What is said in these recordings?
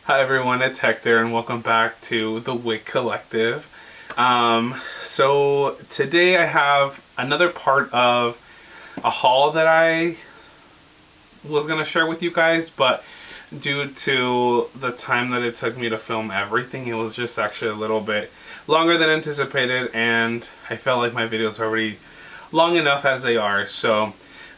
Hi everyone, it's Hector and welcome back to the Wick Collective. So today I have another part of a haul that I was going to share with you guys, but due to the time that it took me to film everything, it was just actually a little bit longer than anticipated, and I felt like my videos are already long enough as they are, so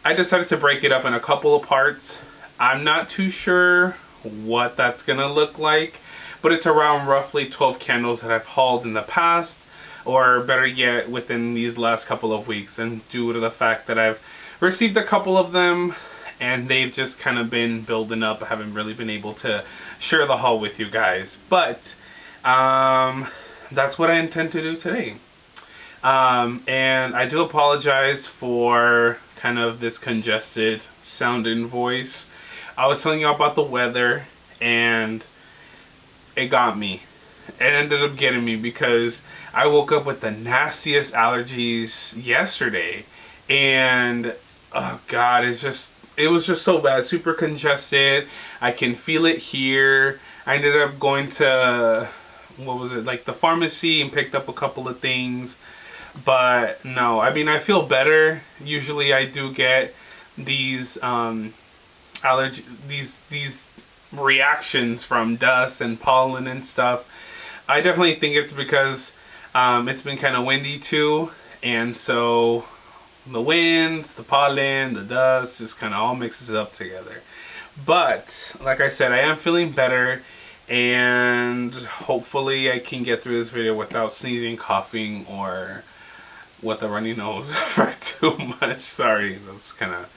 I decided to break it up in a couple of parts. I'm not too sure what that's gonna look like, but it's around roughly 12 candles that I've hauled in the past, or better yet within these last couple of weeks, and due to the fact that I've received a couple of them and they've just kind of been building up, I haven't really been able to share the haul with you guys, but that's what I intend to do today. And I do apologize for kind of this congested sounding voice. I was telling you about the weather and it got me. It ended up getting me because I woke up with the nastiest allergies yesterday, and oh god, it was just so bad, super congested. I can feel it here. I ended up going to, what was it, like the pharmacy, and picked up a couple of things. But no, I mean, I feel better. Usually I do get these these reactions from dust and pollen and stuff. I definitely think it's because it's been kind of windy too, and so the winds, the pollen, the dust just kind of all mixes up together. But like I said, I am feeling better, and hopefully I can get through this video without sneezing, coughing, or with a runny nose for too much. Sorry, that's kind of...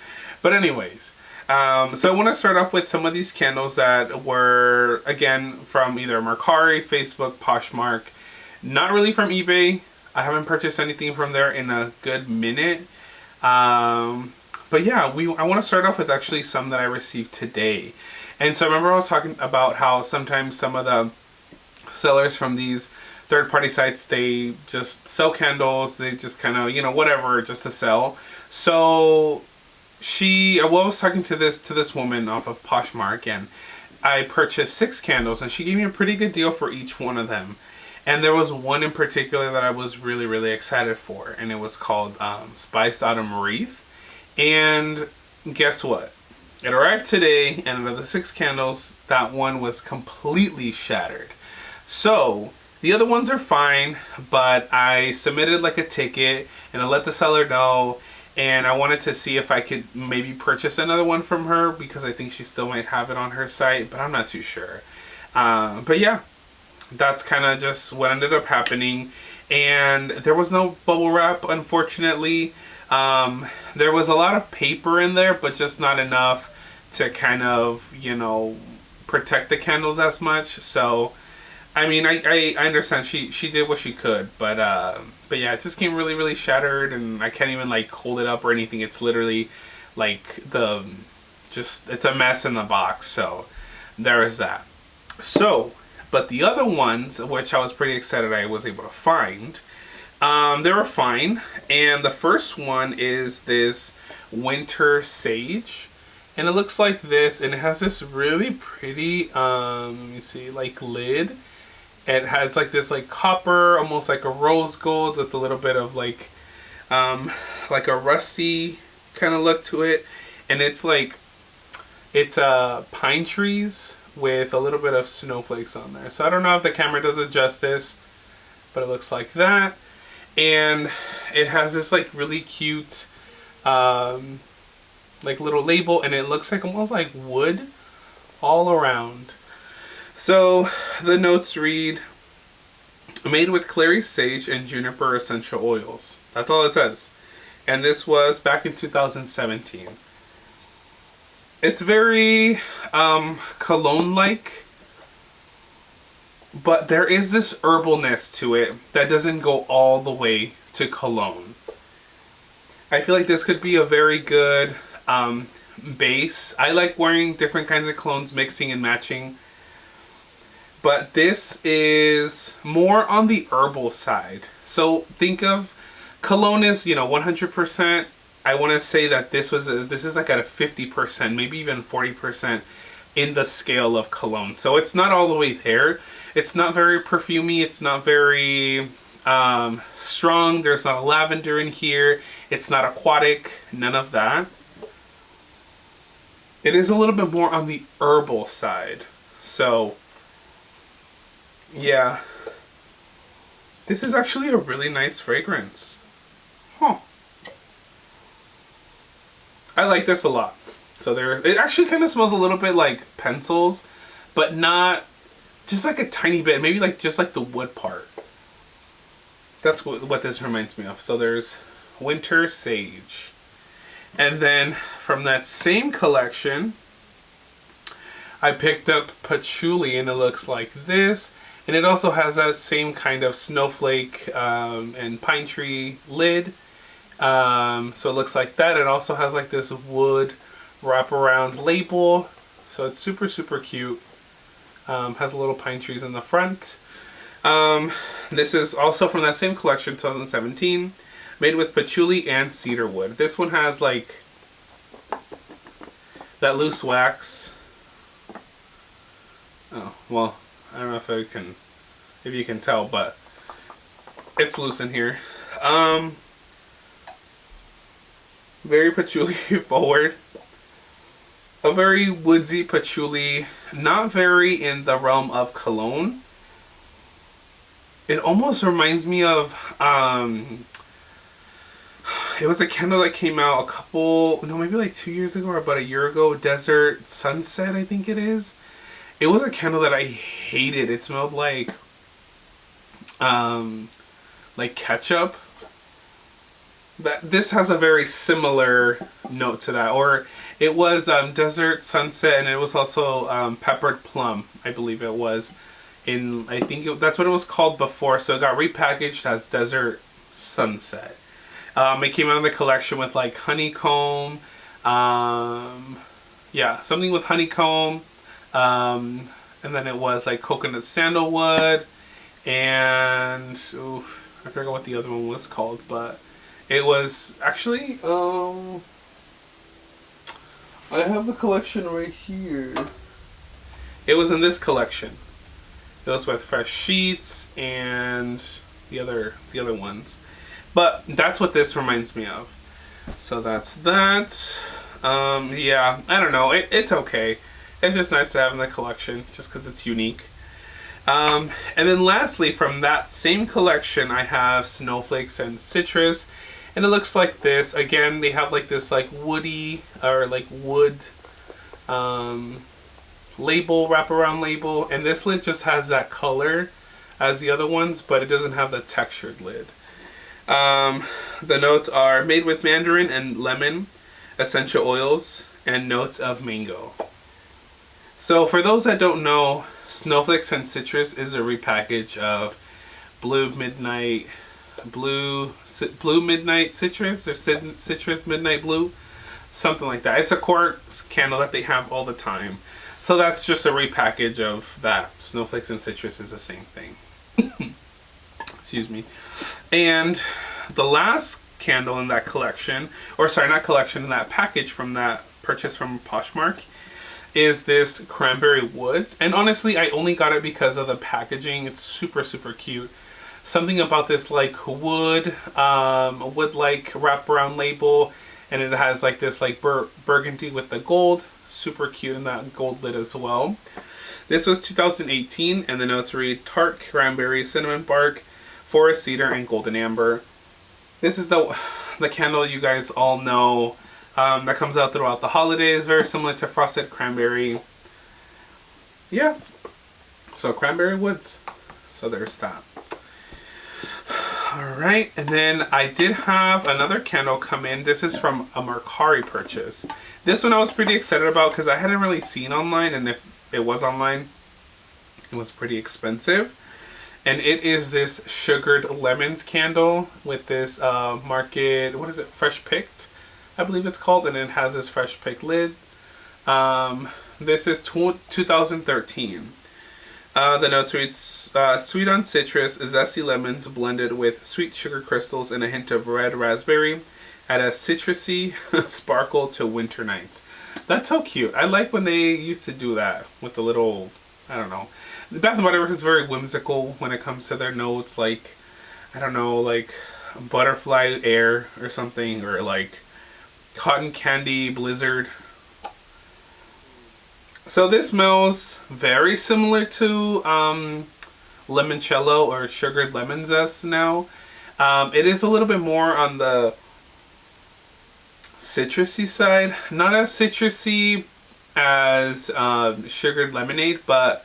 But anyways, so I want to start off with some of these candles that were, again, from either Mercari, Facebook, Poshmark. Not really from eBay. I haven't purchased anything from there in a good minute. But yeah, I want to start off with actually some that I received today. And so I remember I was talking about how sometimes some of the sellers from these third-party sites, they just sell candles. They just kind of, you know, whatever, just to sell. So I was talking to this woman off of Poshmark, and I purchased 6 candles, and she gave me a pretty good deal for each one of them. And there was one in particular that I was really, really excited for, and it was called Spiced Autumn Wreath. And guess what? It arrived today, and of the 6 candles, that one was completely shattered. So the other ones are fine, but I submitted like a ticket, and I let the seller know, and I wanted to see if I could maybe purchase another one from her, because I think she still might have it on her site, but I'm not too sure. But yeah, that's kind of just what ended up happening. And there was no bubble wrap, unfortunately. There was a lot of paper in there, but just not enough to kind of, you know, protect the candles as much. So I mean, I understand she did what she could, but yeah, it just came really, really shattered, and I can't even like hold it up or anything. It's literally like it's a mess in the box. So there is that. So, but the other ones, which I was pretty excited I was able to find, they were fine. And the first one is this Winter Sage, and it looks like this, and it has this really pretty let me see, like lid. It has like this like copper, almost like a rose gold, with a little bit of like a rusty kind of look to it. And it's like, it's pine trees with a little bit of snowflakes on there. So I don't know if the camera does it justice, but it looks like that. And it has this like really cute like little label, and it looks like almost like wood all around. So the notes read, made with clary sage and juniper essential oils. That's all it says. And this was back in 2017. It's very cologne-like, but there is this herbalness to it that doesn't go all the way to cologne. I feel like this could be a very good base. I like wearing different kinds of colognes, mixing and matching. But this is more on the herbal side. So think of cologne is, you know, 100%. I want to say that this is like at a 50%, maybe even 40% in the scale of cologne. So it's not all the way there. It's not very perfumey. It's not very strong. There's not a lavender in here. It's not aquatic. None of that. It is a little bit more on the herbal side. So, yeah. This is actually a really nice fragrance. Huh. I like this a lot. So it actually kind of smells a little bit like pencils, but not just like a tiny bit, maybe like just like the wood part. That's what this reminds me of. So there's Winter Sage. And then from that same collection, I picked up Patchouli, and it looks like this. And it also has that same kind of snowflake and pine tree lid. So it looks like that. It also has like this wood wraparound label. So it's super, super cute. Has little pine trees in the front. This is also from that same collection, 2017. Made with patchouli and cedar wood. This one has like that loose wax. Oh, well, I don't know if you can tell, but it's loose in here. Very patchouli forward. A very woodsy patchouli, not very in the realm of cologne. It almost reminds me of, it was a candle that came out maybe like 2 years ago or about a year ago. Desert Sunset, I think it is. It was a candle that I hated. It smelled like ketchup. This has a very similar note to that. Or it was Desert Sunset, and it was also Peppered Plum, I believe it was. That's what it was called before, so it got repackaged as Desert Sunset. It came out of the collection with like honeycomb, yeah, something with honeycomb, and then it was like coconut sandalwood, and I forgot what the other one was called, but it was actually, I have the collection right here. It was in this collection. It was with Fresh Sheets and the other ones. But that's what this reminds me of. So that's that. Yeah, I don't know. It's okay. It's just nice to have in the collection just because it's unique. And then lastly, from that same collection, I have Snowflakes and Citrus. And it looks like this. Again, they have like this like woody or like wood label, wraparound label. And this lid just has that color as the other ones, but it doesn't have the textured lid. The notes are made with mandarin and lemon, essential oils, and notes of mango. So for those that don't know, Snowflakes and Citrus is a repackage of Blue Midnight Citrus, or Citrus Midnight Blue, something like that. It's a quartz candle that they have all the time. So that's just a repackage of that. Snowflakes and Citrus is the same thing. Excuse me. And the last candle in that collection, or sorry, not collection, in that package from that purchase from Poshmark, is this Cranberry Woods. And honestly, I only got it because of the packaging. It's super, super cute. Something about this like wood like wraparound label, and it has like this like burgundy with the gold. Super cute in that gold lid as well. This was 2018, and the notes read tart cranberry, cinnamon bark, forest cedar, and golden amber. This is the candle you guys all know that comes out throughout the holidays. Very similar to Frosted Cranberry. Yeah. So Cranberry Woods. So there's that. Alright, and then I did have another candle come in. This is from a Mercari purchase. This one I was pretty excited about because I hadn't really seen online, and if it was online, it was pretty expensive. And it is this Sugared Lemons candle with this Fresh Picked, I believe it's called, and it has this Fresh Picked lid. This is 2013. The notes read, sweet on citrus, zesty lemons blended with sweet sugar crystals and a hint of red raspberry. Add a citrusy sparkle to winter nights. That's so cute. I like when they used to do that with the little, I don't know. The Bath and Body Works is very whimsical when it comes to their notes, like, I don't know, like butterfly air or something, or like cotton candy blizzard. So this smells very similar to limoncello or sugared lemon zest now. It is a little bit more on the citrusy side. Not as citrusy as sugared lemonade, but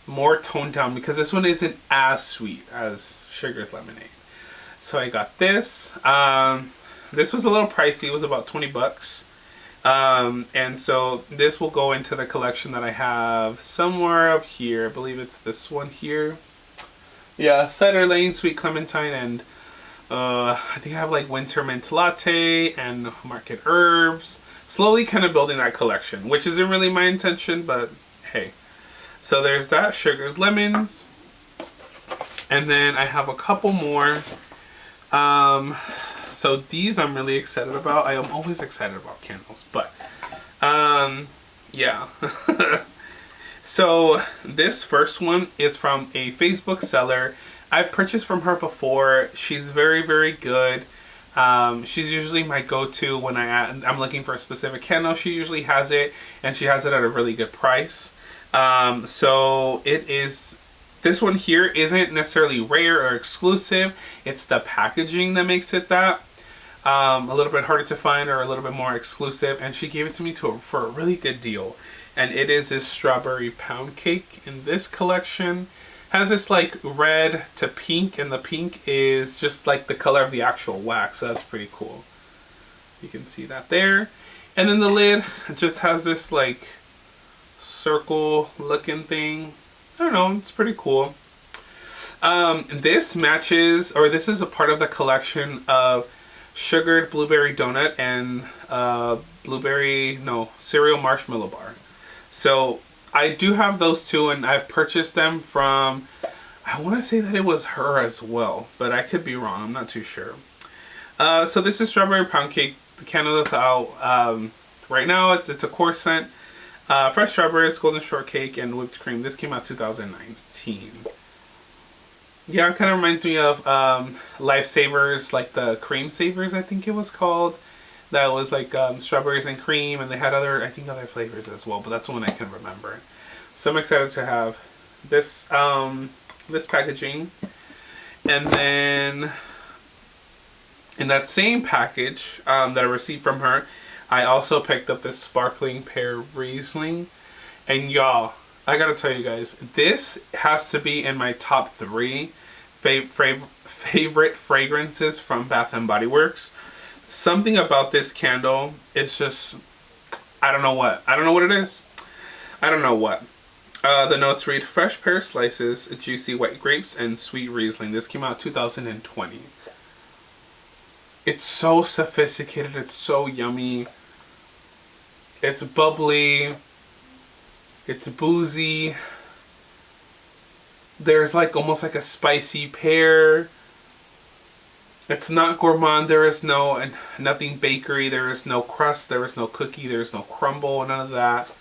more toned down because this one isn't as sweet as sugared lemonade. So I got this. This was a little pricey. It was about 20 bucks. And so this will go into the collection that I have somewhere up here. I believe it's this one here. Yeah, Cider Lane, Sweet Clementine, and I think I have like Winter Mint Latte and Market Herbs. Slowly kind of building that collection, which isn't really my intention, but hey. So there's that, sugared lemons. And then I have a couple more. So these I'm really excited about. I am always excited about candles, but yeah. So this first one is from a Facebook seller. I've purchased from her before. She's very, very good. She's usually my go-to when I'm looking for a specific candle. She usually has it, and she has it at a really good price. So it is, this one here isn't necessarily rare or exclusive. It's the packaging that makes it that. A little bit harder to find or a little bit more exclusive. And she gave it to me for a really good deal. And it is this strawberry pound cake in this collection. Has this like red to pink, and the pink is just like the color of the actual wax. So that's pretty cool. You can see that there. And then the lid just has this like circle looking thing. I don't know, it's pretty cool. This matches, or this is a part of the collection of sugared blueberry donut and cereal marshmallow bar. So I do have those two, and I've purchased them from, I want to say that it was her as well, but I could be wrong, I'm not too sure. So this is strawberry pound cake. The candle is out right now. It's a core scent. Fresh strawberries, golden shortcake, and whipped cream. This came out 2019. Yeah, it kind of reminds me of Lifesavers, like the Cream Savers, I think it was called. That was like strawberries and cream, and they had other flavors as well, but that's one I can remember. So I'm excited to have this this packaging. And then in that same package that I received from her, I also picked up this sparkling pear Reisling. And y'all, I gotta tell you guys, this has to be in my top 3 favorite fragrances from Bath and Body Works. Something about this candle is just, I don't know what. I don't know what it is. I don't know what. The notes read fresh pear slices, juicy white grapes, and sweet Riesling. This came out 2020. It's so sophisticated. It's so yummy. It's bubbly. It's boozy. There's like almost like a spicy pear. It's not gourmand. There is nothing bakery. There is no crust. There is no cookie. There is no crumble. None of that.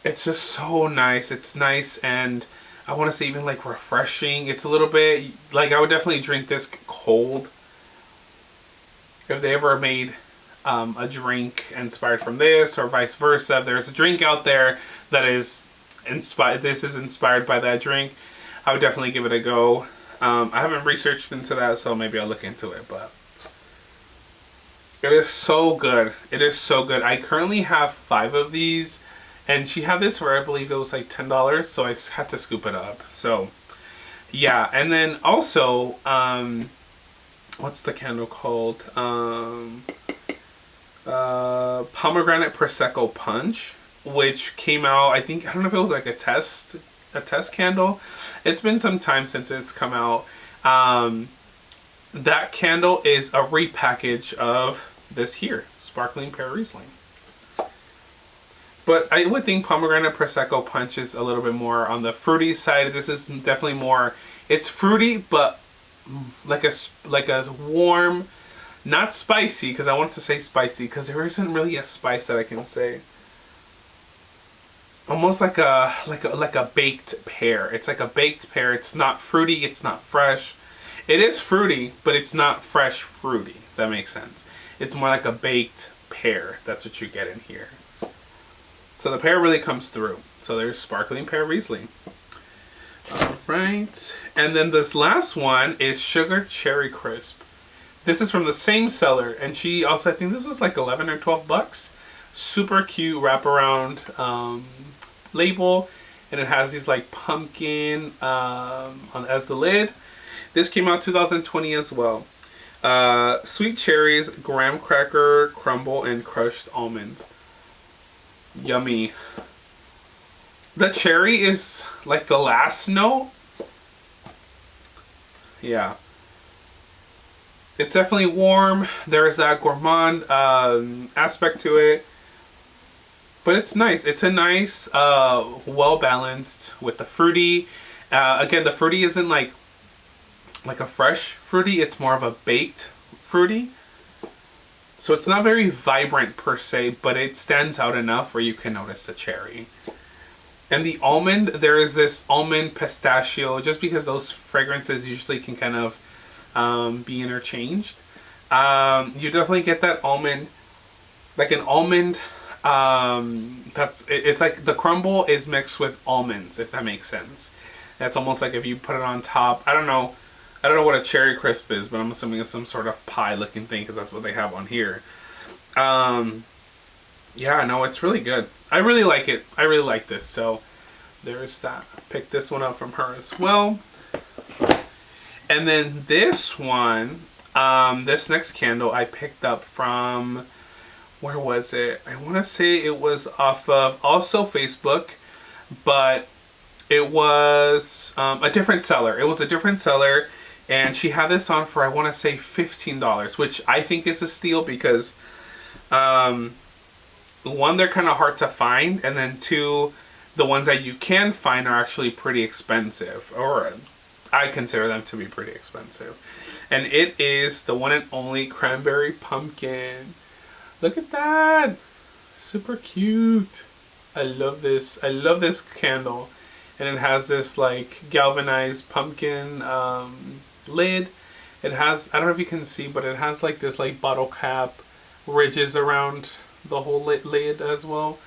It's just so nice. It's nice, and I want to say even like refreshing. It's a little bit like, I would definitely drink this cold. If they ever made a drink inspired from this, or vice versa, if there's a drink out there that is inspired, this is inspired by that drink, I would definitely give it a go. I haven't researched into that, so maybe I'll look into it, but it is so good. It is so good. I currently have 5 of these, and she had this for, I believe it was like $10, so I had to scoop it up. So yeah, and then also what's the candle called? Pomegranate Prosecco Punch, which came out, I don't know if it was like a test candle. It's been some time since it's come out. That candle is a repackage of this here, Sparkling Pear Riesling. But I would think Pomegranate Prosecco Punch is a little bit more on the fruity side. This is definitely more, it's fruity, but like a warm Not spicy, because I wanted to say spicy, because there isn't really a spice that I can say. Almost like a baked pear. It's like a baked pear. It's not fruity. It's not fresh. It is fruity, but it's not fresh fruity. If that makes sense. It's more like a baked pear. That's what you get in here. So the pear really comes through. So there's sparkling pear Riesling. All right, and then this last one is Sugar Cherry Crisp. This is from the same seller, and she also, I think this was like 11 or 12 bucks. Super cute wraparound label, and it has these like pumpkin as the lid. This came out 2020 as well. Sweet cherries, graham cracker crumble, and crushed almonds. Yummy. The cherry is like the last note. Yeah. It's definitely warm. There's that gourmand aspect to it. But it's nice. It's a nice, well balanced with the fruity. Again, the fruity isn't like a fresh fruity. It's more of a baked fruity. So it's not very vibrant per se, but it stands out enough where you can notice the cherry. And the almond, there is this almond pistachio, just because those fragrances usually can kind of be interchanged. You definitely get that almond, like an almond, it's like the crumble is mixed with almonds, if that makes sense. That's almost like if you put it on top. I don't know what a cherry crisp is, but I'm assuming it's some sort of pie looking thing, because that's what they have on here. Yeah, no, it's really good. I really like it. I really like this. So there's that. I picked this one up from her as well. And then this one, this next candle I picked up from, where was it? I want to say it was off of also Facebook, but it was a different seller. It was a different seller, and she had this on for, I want to say $15, which I think is a steal, because one, they're kind of hard to find, and then two, the ones that you can find are actually pretty expensive, or I consider them to be pretty expensive. And it is the one and only Cranberry Pumpkin. Look at that! Super cute. I love this. I love this candle. And it has this like galvanized pumpkin lid. It has, I don't know if you can see, but it has like this like bottle cap ridges around the whole lid as well,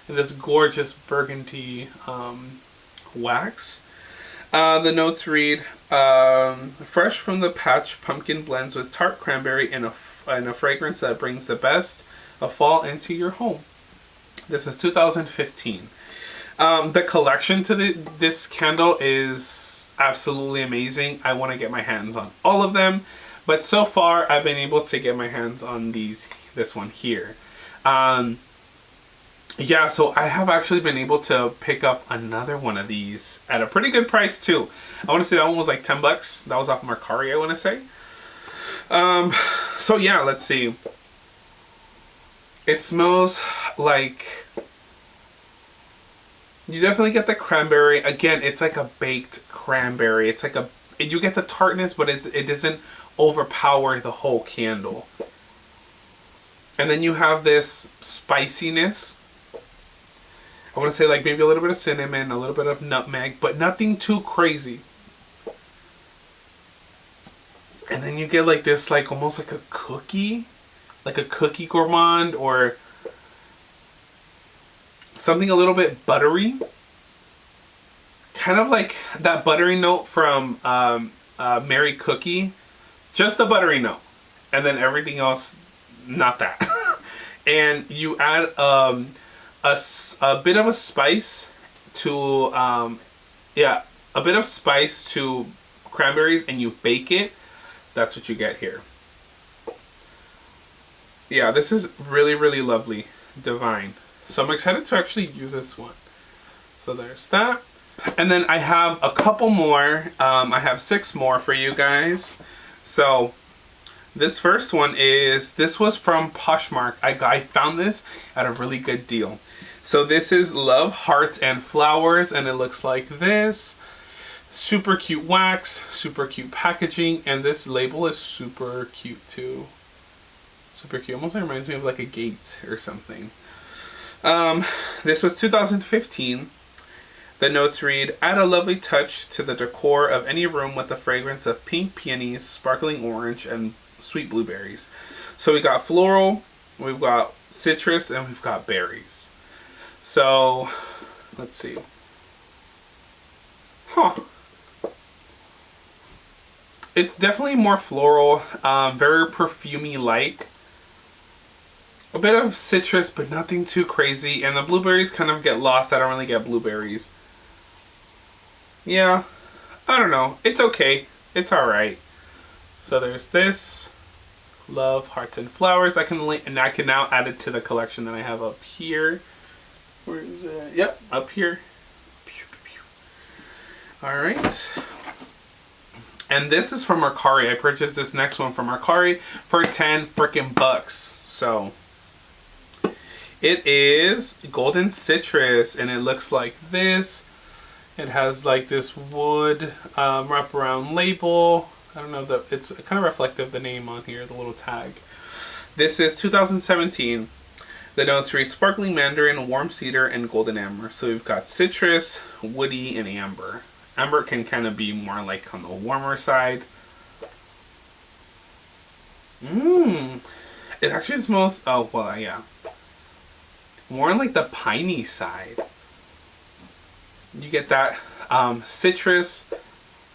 and this gorgeous burgundy wax. The notes read, fresh from the patch, pumpkin blends with tart cranberry and a fragrance that brings the best of fall into your home. This is 2015. The collection to this candle is absolutely amazing. I want to get my hands on all of them, but so far I've been able to get my hands on this one here. Yeah, so I have actually been able to pick up another one of these at a pretty good price too. I want to say that one was like 10 bucks. That was off Mercari, I want to say. So yeah, let's see. It smells like, you definitely get the cranberry. Again, it's like a baked cranberry. It's like you get the tartness, but it doesn't overpower the whole candle. And then you have this spiciness. I want to say like maybe a little bit of cinnamon, a little bit of nutmeg, but nothing too crazy. And then you get like this, like almost like a cookie gourmand, or something a little bit buttery. Kind of like that buttery note from Mary Cookie. Just the buttery note. And then everything else, not that. And you add a bit of a spice to a bit of spice to cranberries, and you bake it. That's what you get here. Yeah, this is really, really lovely. Divine. So I'm excited to actually use this one. So there's that. And then I have a couple more. I have 6 more for you guys. So this first one this was from Poshmark. I found this at a really good deal. So this is Love, Hearts, and Flowers, and it looks like this. Super cute wax, super cute packaging, and this label is super cute too. Super cute. Almost like reminds me of like a gate or something. This was 2015. The notes read, add a lovely touch to the decor of any room with the fragrance of pink peonies, sparkling orange, and sweet blueberries. So we got floral, we've got citrus, and we've got berries. So, let's see. Huh. It's definitely more floral, very perfumey-like. A bit of citrus, but nothing too crazy. And the blueberries kind of get lost. I don't really get blueberries. Yeah, I don't know. It's okay. It's alright. So there's this. Love, Hearts and Flowers. I can link, and I can now add it to the collection that I have up here. Where is it? Yep, up here. Alright. And this is from Mercari. I purchased this next one from Mercari for 10 freaking bucks. So it is Golden Citrus, and it looks like this. It has like this wood wraparound label. I don't know, it's kind of reflective, the name on here, the little tag. This is 2017. The notes read sparkling mandarin, warm cedar, and golden amber. So we've got citrus, woody, and amber. Amber can kind of be more like on the warmer side. It actually smells, oh well, yeah, more like the piney side. You get that citrus,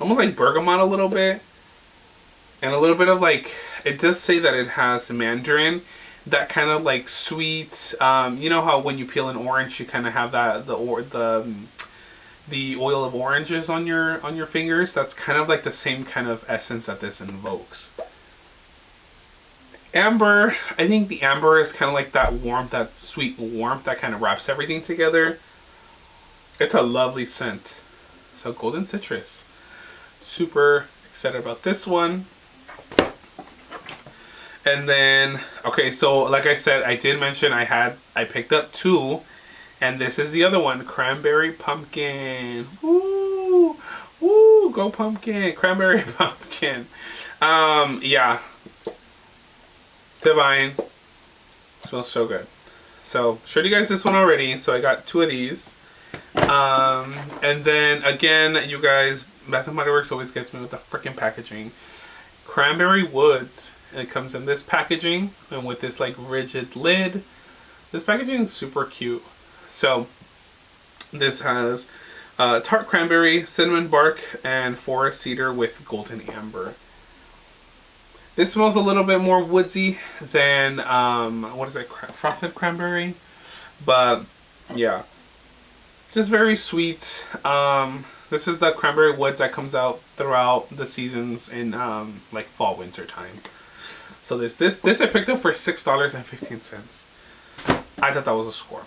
almost like bergamot a little bit, and a little bit of like, it does say that it has mandarin, that kind of like sweet, you know how when you peel an orange you kind of have that, the oil of oranges on your fingers. That's kind of like the same kind of essence that this invokes. Amber, I think the amber is kind of like that warmth, that sweet warmth that kind of wraps everything together. It's a lovely scent. So Golden Citrus. Super excited about this one. And then, okay, so like I said, I did mention I picked up two. And this is the other one, Cranberry Pumpkin. Woo! Woo! Go pumpkin! Cranberry Pumpkin. Yeah. Divine. Smells so good. So, showed you guys this one already. So I got two of these. And then again, you guys, Bath & Body Works always gets me with the freaking packaging. Cranberry Woods. And it comes in this packaging and with this like rigid lid. This packaging is super cute. So this has tart cranberry, cinnamon bark, and forest cedar with golden amber. This smells a little bit more woodsy than what is it, frosted cranberry, but yeah, just very sweet. This is the cranberry woods that comes out throughout the seasons in like fall winter time. So there's this I picked up for $6.15. I thought that was a score.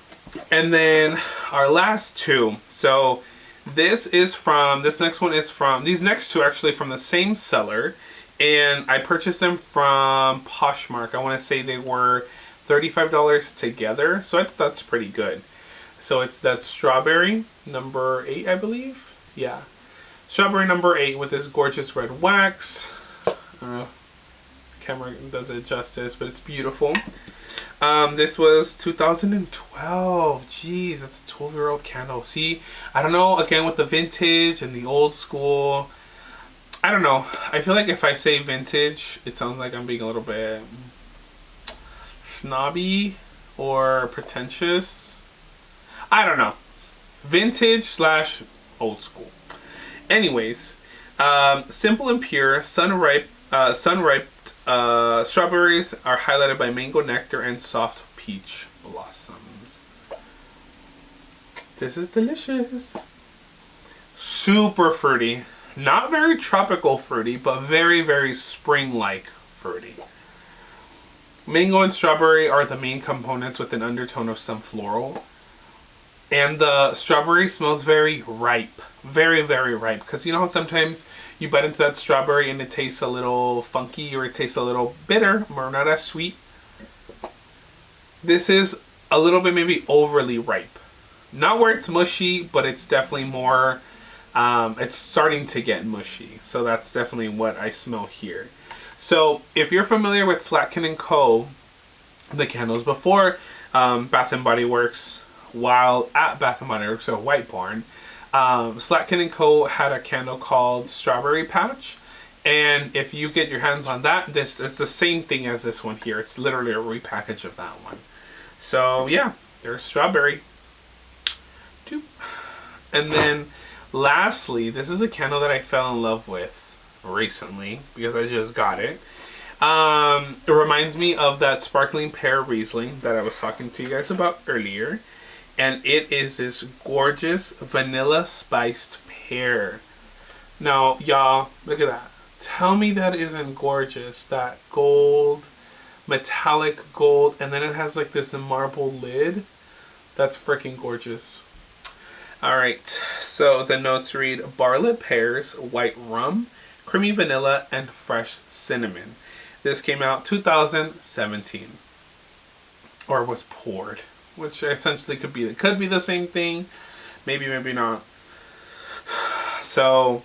And then our last two. So this next one is from, these next two are actually from the same seller. And I purchased them from Poshmark. I want to say they were $35 together. So I thought that's pretty good. So it's that strawberry number 8, I believe. Yeah. Strawberry number 8 with this gorgeous red wax. I don't know if the camera does it justice, but it's beautiful. This was 2012. Jeez, that's a 12-year-old candle. See, I don't know, again with the vintage and the old school, I don't know. I feel like if I say vintage, it sounds like I'm being a little bit snobby or pretentious. I don't know. Vintage slash old school. Anyways, simple and pure, sun-ripe strawberries are highlighted by mango nectar and soft peach blossoms. This is delicious. Super fruity. Not very tropical fruity, but very, very spring-like fruity. Mango and strawberry are the main components with an undertone of some floral. And the strawberry smells very ripe. Very, very ripe. Because you know how sometimes you bite into that strawberry and it tastes a little funky or it tastes a little bitter or not as sweet? This is a little bit maybe overly ripe. Not where it's mushy, but it's definitely more, it's starting to get mushy. So that's definitely what I smell here. So if you're familiar with Slatkin & Co., the candles before Bath and Body Works. While at Bath and Body Works, so White Barn, Slatkin & Co. had a candle called Strawberry Patch. And if you get your hands on that, it's the same thing as this one here. It's literally a repackage of that one. So yeah, there's strawberry. And then lastly, this is a candle that I fell in love with recently because I just got it. It reminds me of that sparkling pear Riesling that I was talking to you guys about earlier. And it is this gorgeous vanilla spiced pear. Now, y'all, look at that. Tell me that isn't gorgeous. That gold, metallic gold, and then it has like this marble lid. That's freaking gorgeous. Alright, so the notes read Barlet Pears, White Rum, Creamy Vanilla, and Fresh Cinnamon. This came out 2017. Or was poured. Which essentially could be the same thing. Maybe, maybe not. So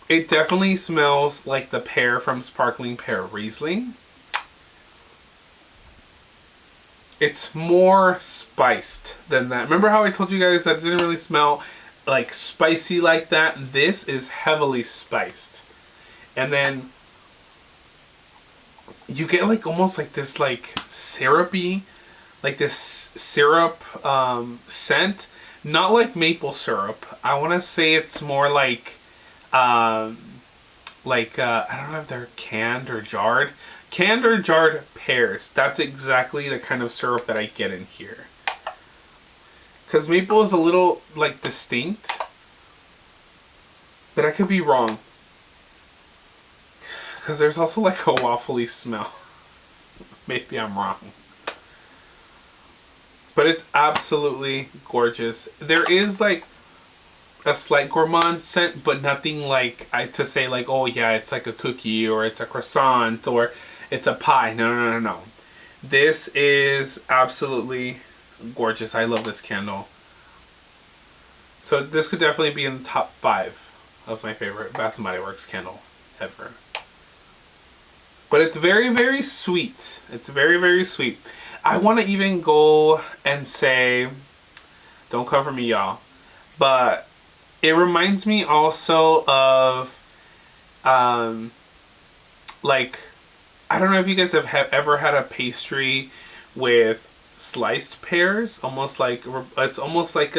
it definitely smells like the pear from Sparkling Pear Riesling. It's more spiced than that. Remember how I told you guys that it didn't really smell like spicy like that? This is heavily spiced. And then you get like almost like this like syrupy, like this syrup scent. Not like maple syrup. I want to say it's more like I don't know if they're canned or jarred. Canned or jarred pears. That's exactly the kind of syrup that I get in here. Because maple is a little like distinct. But I could be wrong. Because there's also like a waffly smell. Maybe I'm wrong. But it's absolutely gorgeous. There is like a slight gourmand scent, but nothing like to say like, oh yeah, it's like a cookie or it's a croissant or it's a pie. No. This is absolutely gorgeous. I love this candle. So this could definitely be in the top 5 of my favorite Bath & Body Works candle ever. But it's very, very sweet. It's very, very sweet. I want to even go and say, don't cover me, y'all, but it reminds me also of, like, I don't know if you guys have ever had a pastry with sliced pears. Almost like, it's almost like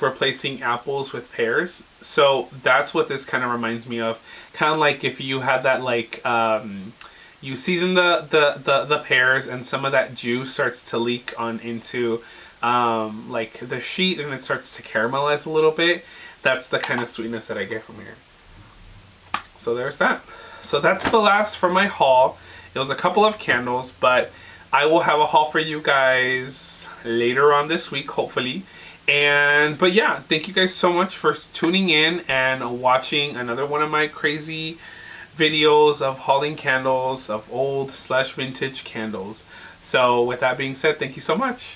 replacing apples with pears. So that's what this kind of reminds me of. Kind of like if you had that like, you season the pears and some of that juice starts to leak on into like the sheet and it starts to caramelize a little bit. That's the kind of sweetness that I get from here. So there's that. So that's the last for my haul. It was a couple of candles, but I will have a haul for you guys later on this week, hopefully. But yeah, thank you guys so much for tuning in and watching another one of my crazy videos of hauling candles, of old/vintage candles. So with that being said, thank you so much.